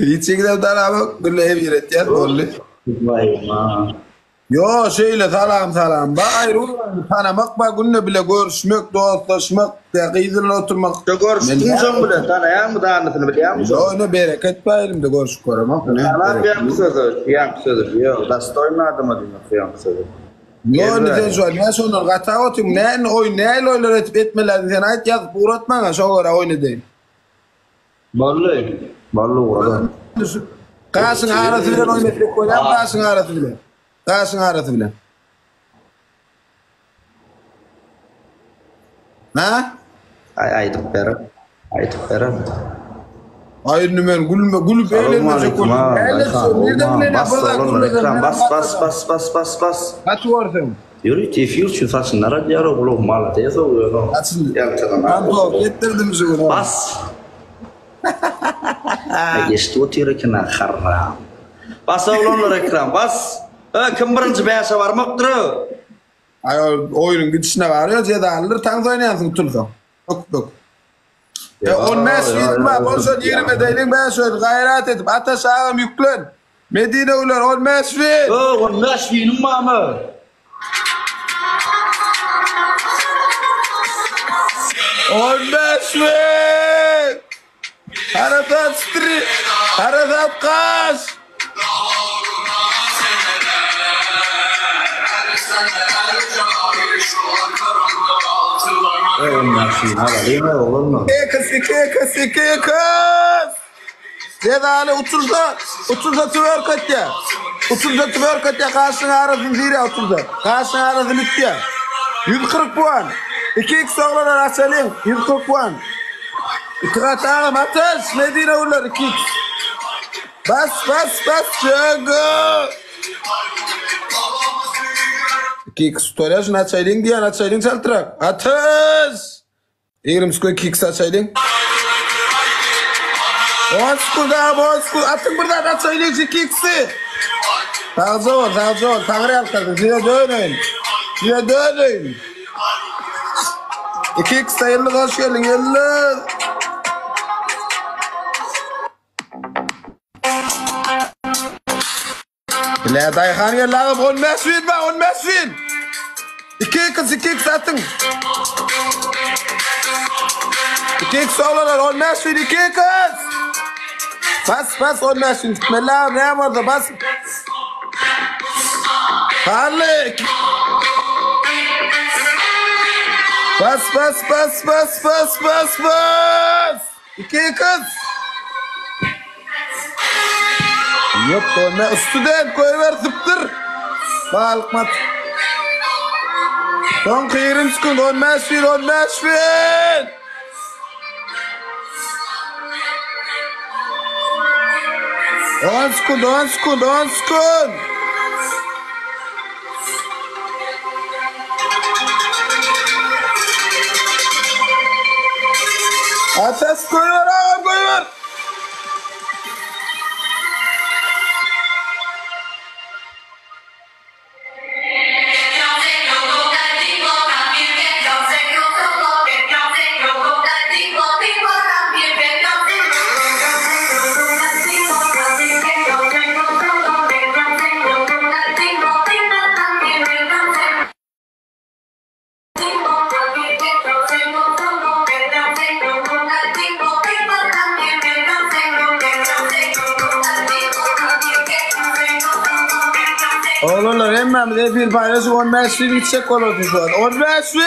İçinde tarafı gülle ev yürütüyor bollu. Vay ma. Yo şöyle salam. Hayır ulan tanımak bak günle bile görüşmek, dostlaşmak, kıyızla oturmak. Çok görüştün son bile tanıyan mı da anlatını biliyor musun? Yo ne bereket bayılım da görüşüp koramak. Tanıyan bir yankısıdır. Yo da stoyun adımı diyor yankısıdır. Yo ne sen şu an ne sonra gata otum ne oyun ne oyunlar etmeler sen ait yazıp uğratma şu kadar oyunu değil. Vallahi uğradım. Kasın arası bile oynatıp koyalım kasın arası bile. Kasın arası bile. Ha? Aytıp berem. Hayır nümen gülüp eğlenmeyecek Assalamualaikum. nereden bilen Bas. Kaç varsın? Yürü tefil şu saçınlara diyor oğlum mala diye soruyor. Kaçın? Yaptın Kanto getirdim seni. Bas. Geçti o tire kena haram. Bas oğlum reklam bas. Kim birinci beyasa varmaktır? Ay oyunun gidişine varıyor ya alır tanz oynayansın tutulsa. Yok. On mesfil var. Olsa 20 değilim ben söyle gayret edip ateş ağam yüklen. Medine ular on mesfil. On mesfil mı? On mesfil. Harafat stri. Harafat kaş. On mesfil hava değil mi oğlum? Kız. Zedali 30'da tüverkat ya. 30'da tüverkat ya karşına arasın zira 30'da. Karşına arasın bitti ya. 140 puan. 2x oğlanlar açalım. 140 puan. 2 kat ağım ateş. Medine uğurlar 2x. Bas. Çögü. 2x storajın açaylın diyen açaylın saltırak. Ateş. Eğrim skoy 2x açaylın. 10 skul. Atın buradan açaylın 2x'i. Sağcı ol. Tanrı yaptırdın. Size dönün. 2x sayılı hoş geldin. Yıllı. La dayhan ya lağım 10 mesfil. 2x atın. 2x oğlanlar 10 mesfil 2x. Bas 10 mesfil. Bismillah ne orada bas. Halik. Bas. 2x. Yok ne student koyver tıptır. Balkmat. Son kıyırım sıkın 10 mesfil. 10 sekund. Ateş koyuyor ağam koyuyor. Oğlum emmem de bir paylaşım 10 mesfil yüksek olurdu şu an. 10 mesfil!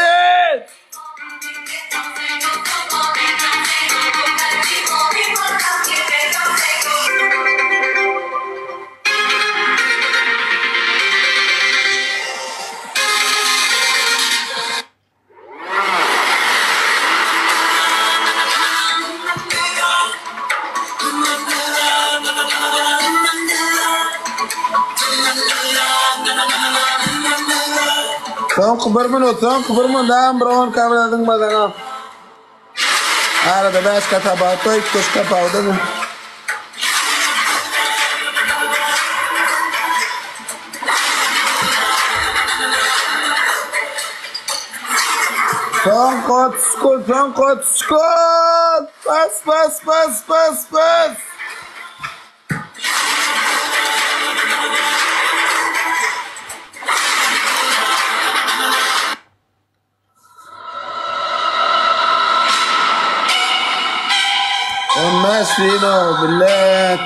Son kuburmun dağım broğun kavradın badana. Arada 5 kata bağıtı, 2 kuş kapağıda mı? Son kot skut. Bas. Sino millet.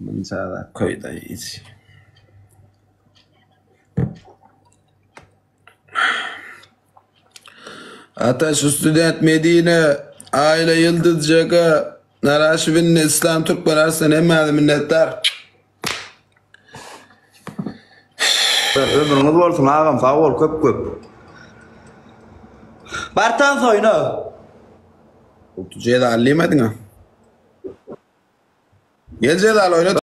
Manzara koydayız. Ataş Student Medine Aile Yıldız Caga Naraşivin İslam Türk Bararsan emmeli minnettar. Ömrünüz olsun ağam, sağ ol, köp. Bartan soyunu. Ceyda allimadın ha. Gel Ceyda oyna.